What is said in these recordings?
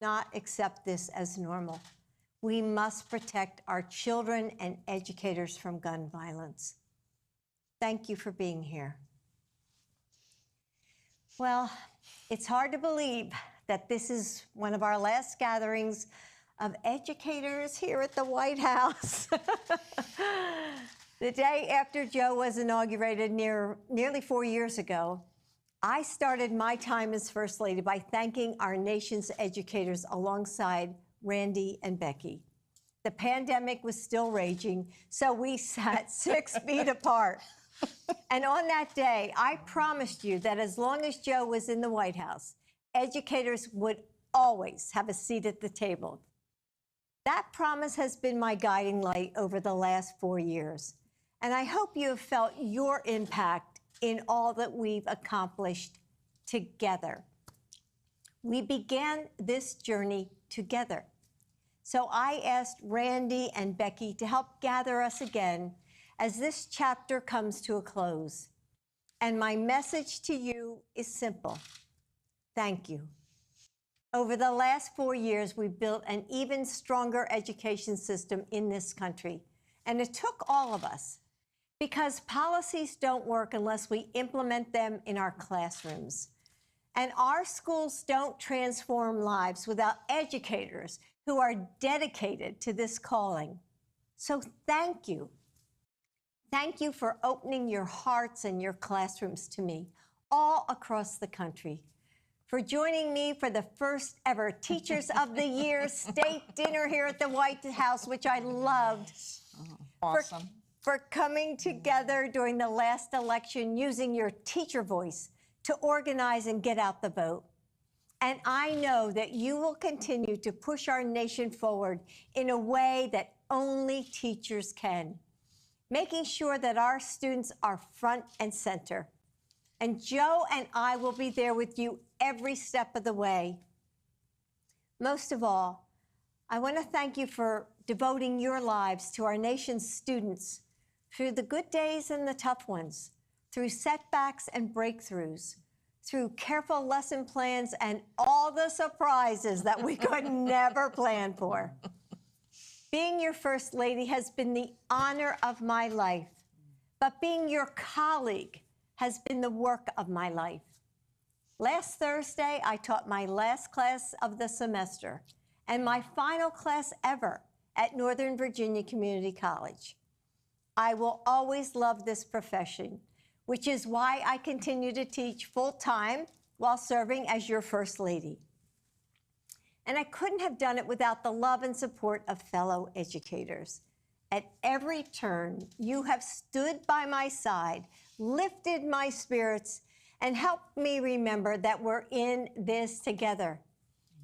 Not accept this as normal. We must protect our children and educators from gun violence. Thank you for being here. Well, it's hard to believe that this is one of our last gatherings of educators here at the White House. The day after Joe was inaugurated nearly 4 years ago, I started my time as First Lady by thanking our nation's educators alongside Randy and Becky. The pandemic was still raging, so we sat 6 feet apart. And on that day, I promised you that as long as Joe was in the White House, educators would always have a seat at the table. That promise has been my guiding light over the last 4 years. And I hope you have felt your impact in all that we've accomplished together. We began this journey together. So I asked Randy and Becky to help gather us again as this chapter comes to a close. And my message to you is simple. Thank you. Over the last 4 years, we've built an even stronger education system in this country. And it took all of us, because policies don't work unless we implement them in our classrooms. And our schools don't transform lives without educators who are dedicated to this calling. So thank you. Thank you for opening your hearts and your classrooms to me all across the country, for joining me for the first ever Teachers of the Year state dinner here at the White House, which I loved. Awesome. For coming together during the last election, using your teacher voice to organize and get out the vote. And I know that you will continue to push our nation forward in a way that only teachers can, making sure that our students are front and center. And Joe and I will be there with you every step of the way. Most of all, I want to thank you for devoting your lives to our nation's students through the good days and the tough ones, through setbacks and breakthroughs, through careful lesson plans and all the surprises that we could never plan for. Being your First Lady has been the honor of my life, but being your colleague has been the work of my life. Last Thursday, I taught my last class of the semester and my final class ever at Northern Virginia Community College. I will always love this profession, which is why I continue to teach full-time while serving as your First Lady. And I couldn't have done it without the love and support of fellow educators. At every turn, you have stood by my side, lifted my spirits, and helped me remember that we're in this together.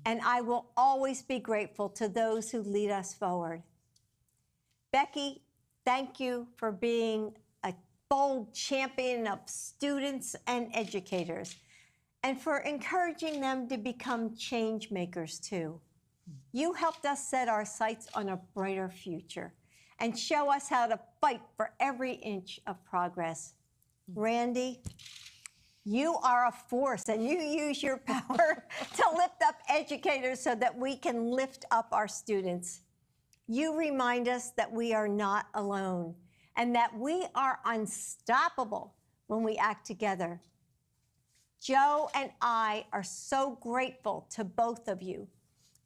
And I will always be grateful to those who lead us forward. Becky, thank you for being a bold champion of students and educators, and for encouraging them to become change makers too. You helped us set our sights on a brighter future and show us how to fight for every inch of progress. Randy, you are a force, and you use your power to lift up educators so that we can lift up our students. You remind us that we are not alone and that we are unstoppable when we act together. Joe and I are so grateful to both of you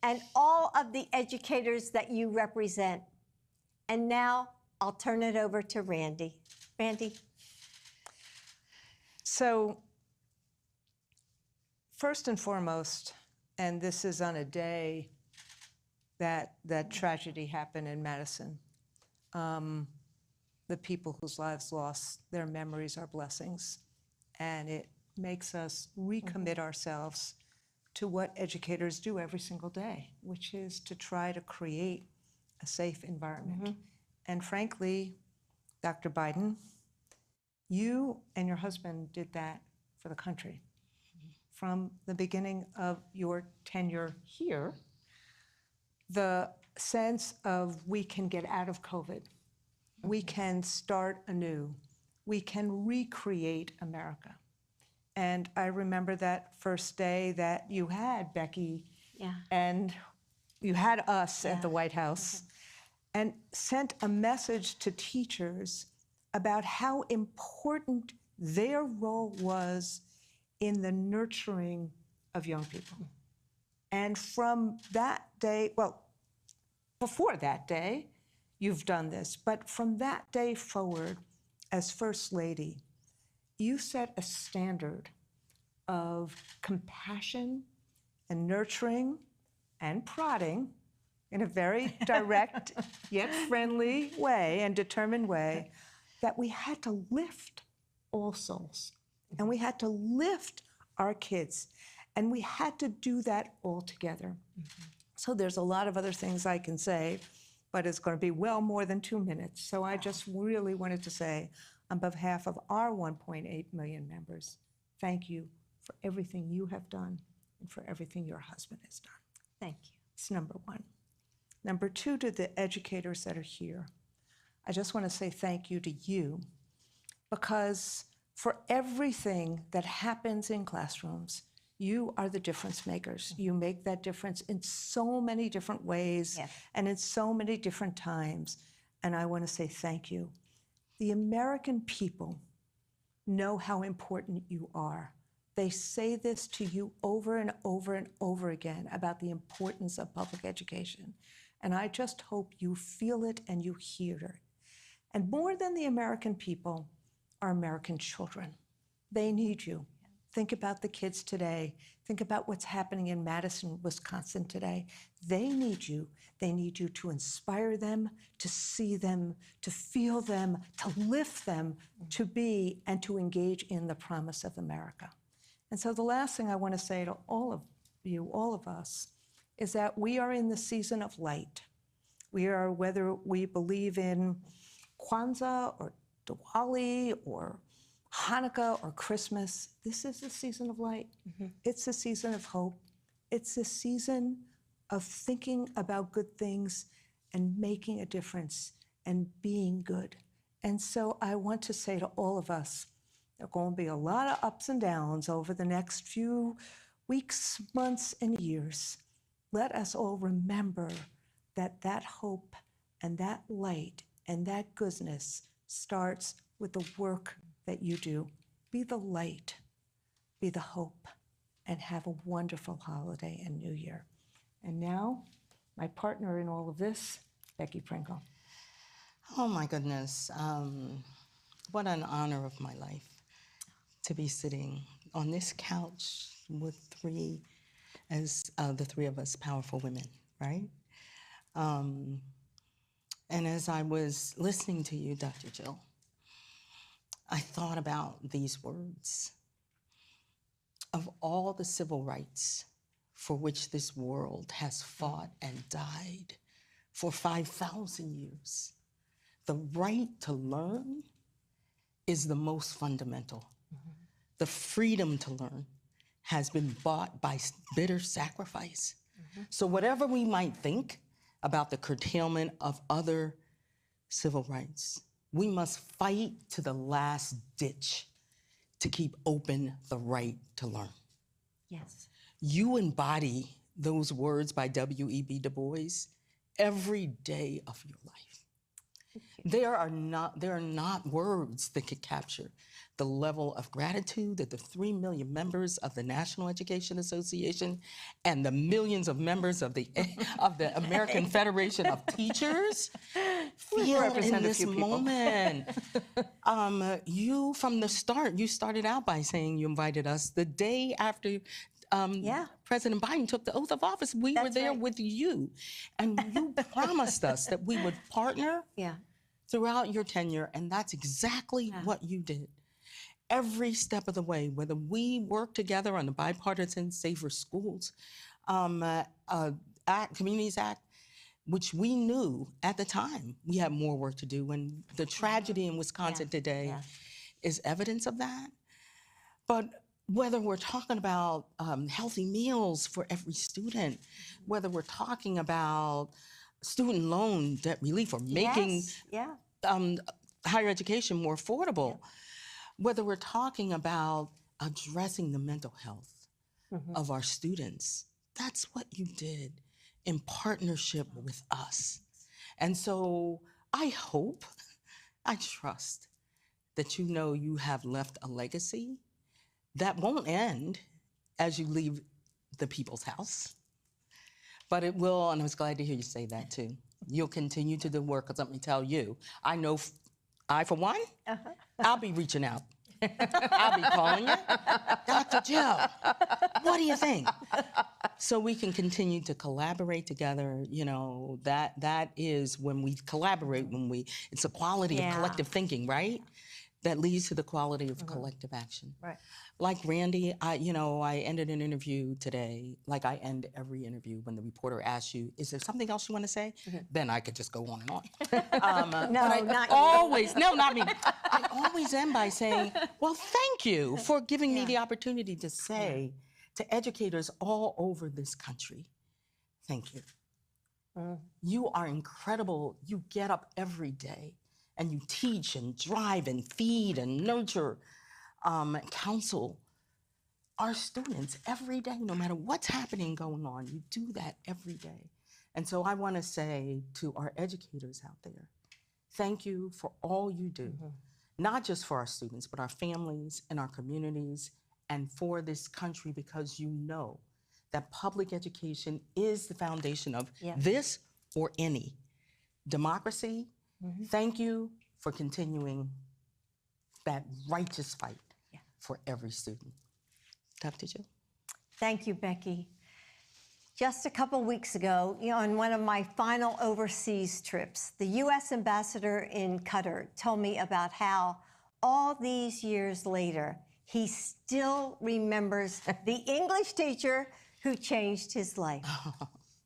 and all of the educators that you represent. And now I'll turn it over to Randy. Randy. So, first and foremost, and this is on a day that tragedy happened in Madison, the people whose lives lost their memories are blessings. And it makes us recommit ourselves to what educators do every single day, which is to try to create a safe environment. And frankly, Dr. Biden, you and your husband did that for the country. From the beginning of your tenure here, the sense of we can get out of COVID, we can start anew, we can recreate America. And I remember that first day that you had Becky Yeah. And you had us at the White House and sent a message to teachers about how important their role was in the nurturing of young people. And from that day, well, before that day, you've done this, but from that day forward, as First Lady, you set a standard of compassion and nurturing and prodding in a very direct yet friendly way and determined way that we had to lift all souls and we had to lift our kids and we had to do that all together. So there's a lot of other things I can say, but it's going to be well more than 2 minutes. So I just really wanted to say, on behalf of our 1.8 million members, thank you for everything you have done and for everything your husband has done. Thank you. It's number one. Number two, to the educators that are here, I just want to say thank you to you, because for everything that happens in classrooms, you are the difference makers. You make that difference in so many different ways and in so many different times. And I want to say thank you. The American people know how important you are. They say this to you over and over and over again about the importance of public education. And I just hope you feel it and you hear it. And more than the American people are American children. They need you. Think about the kids today. Think about what's happening in Madison, Wisconsin today. They need you. They need you to inspire them, to see them, to feel them, to lift them, to be and to engage in the promise of America. And so the last thing I want to say to all of you, all of us, is that we are in the season of light. We are, whether we believe in Kwanzaa or Diwali or Hanukkah or Christmas, this is the season of light. It's a season of hope. It's a season of thinking about good things and making a difference and being good. And so I want to say to all of us, there are going to be a lot of ups and downs over the next few weeks, months, and years. Let us all remember that that hope and that light and that goodness starts with the work that you do. Be the light, be the hope, and have a wonderful holiday and New Year. And now, my partner in all of this, Becky Pringle. Oh my goodness, what an honor of my life to be sitting on this couch with the three of us powerful women, right? And as I was listening to you, Dr. Jill, I thought about these words. Of all the civil rights for which this world has fought and died for 5,000 years, the right to learn is the most fundamental. The freedom to learn has been bought by bitter sacrifice. So whatever we might think about the curtailment of other civil rights, we must fight to the last ditch to keep open the right to learn. Yes. You embody those words by W.E.B. Du Bois every day of your life. There are not words that could capture the level of gratitude that the 3 million members of the National Education Association and the millions of members of the American Federation of Teachers feel in this moment. You, from the start, you started out by saying you invited us the day after President Biden took the oath of office. We were there with you. And you promised us that we would partner throughout your tenure, and that's exactly what you did. Every step of the way, whether we work together on the bipartisan Safer Schools Communities Act, which we knew at the time we had more work to do, and the tragedy in Wisconsin today is evidence of that. But whether we're talking about healthy meals for every student, whether we're talking about student loan debt relief or making higher education more affordable, whether we're talking about addressing the mental health of our students, that's what you did in partnership with us. And so I hope, I trust that you know you have left a legacy that won't end as you leave the people's house. But it will, and I was glad to hear you say that too. You'll continue to do work, because let me tell you, I know, I for one, I'll be reaching out. I'll be calling you, Dr. Jill, what do you think? So we can continue to collaborate together. You know, that is when we collaborate, it's a quality of collective thinking, right? That leads to the quality of collective action. Right. Like Randy, I ended an interview today, like I end every interview when the reporter asks you, is there something else you want to say? Then I could just go on and on. No, but I not always, no, not me. I always end by saying, well, thank you for giving me the opportunity to say to educators all over this country, thank you. You are incredible. You get up every day and you teach and drive and feed and nurture, counsel our students every day, no matter what's happening going on. You do that every day. And so I want to say to our educators out there, thank you for all you do, not just for our students, but our families and our communities and for this country, because you know that public education is the foundation of this or any democracy. Thank you for continuing that righteous fight for every student. Dr. Jill. Thank you, Becky. Just a couple weeks ago, on one of my final overseas trips, the U.S. ambassador in Qatar told me about how all these years later, he still remembers the English teacher who changed his life.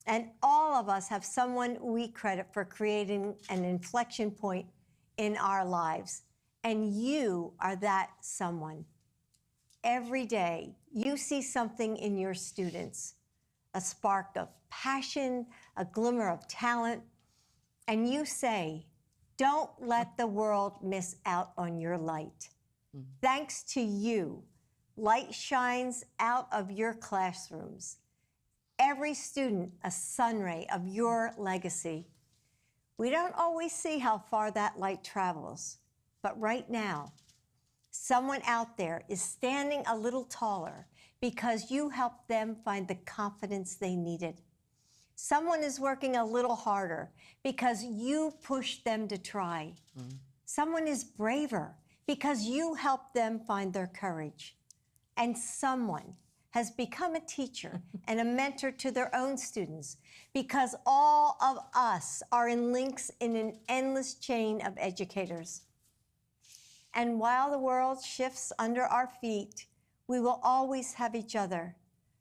And all of us have someone we credit for creating an inflection point in our lives. And you are that someone. Every day, you see something in your students, a spark of passion, a glimmer of talent, and you say, don't let the world miss out on your light. Thanks to you, light shines out of your classrooms. Every student a sunray of your legacy. We don't always see how far that light travels, but right now, someone out there is standing a little taller because you helped them find the confidence they needed. Someone is working a little harder because you pushed them to try. Someone is braver because you helped them find their courage. And someone has become a teacher and a mentor to their own students because all of us are in links in an endless chain of educators. And while the world shifts under our feet, we will always have each other.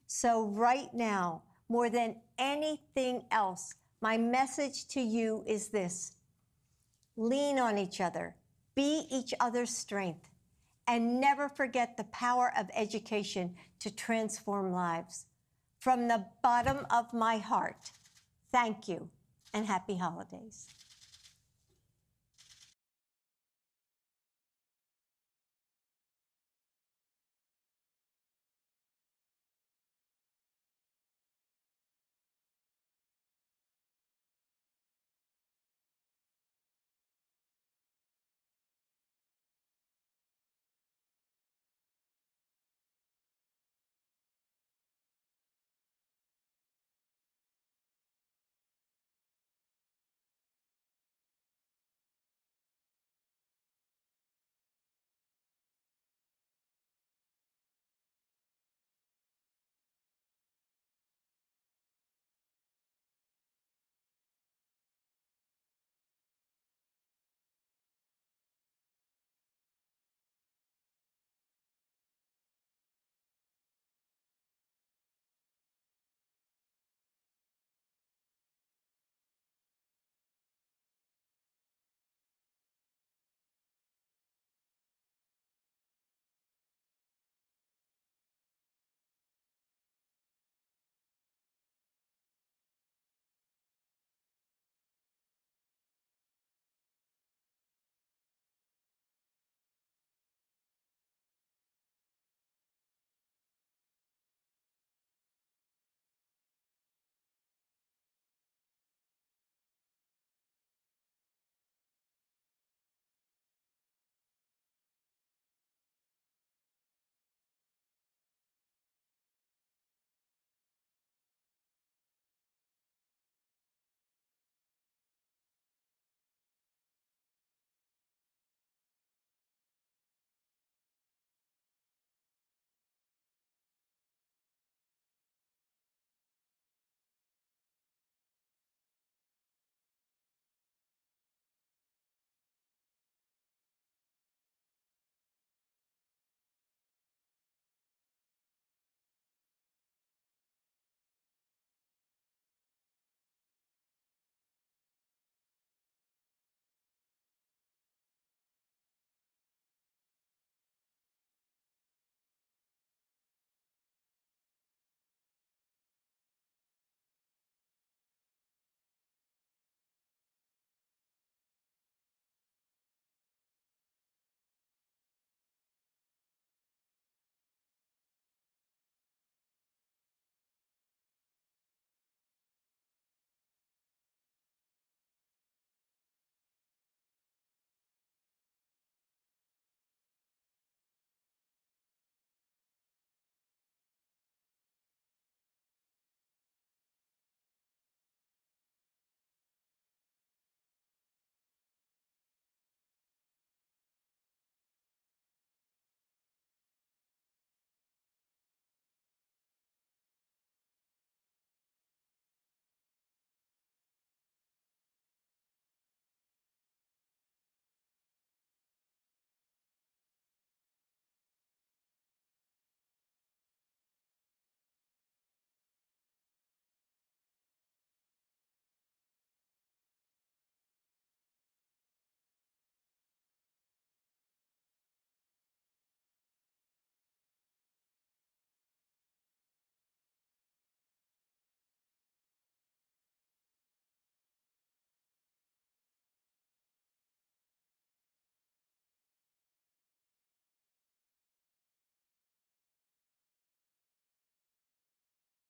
So right now, more than anything else, my message to you is this: lean on each other, be each other's strength, and never forget the power of education to transform lives. From the bottom of my heart, thank you and happy holidays.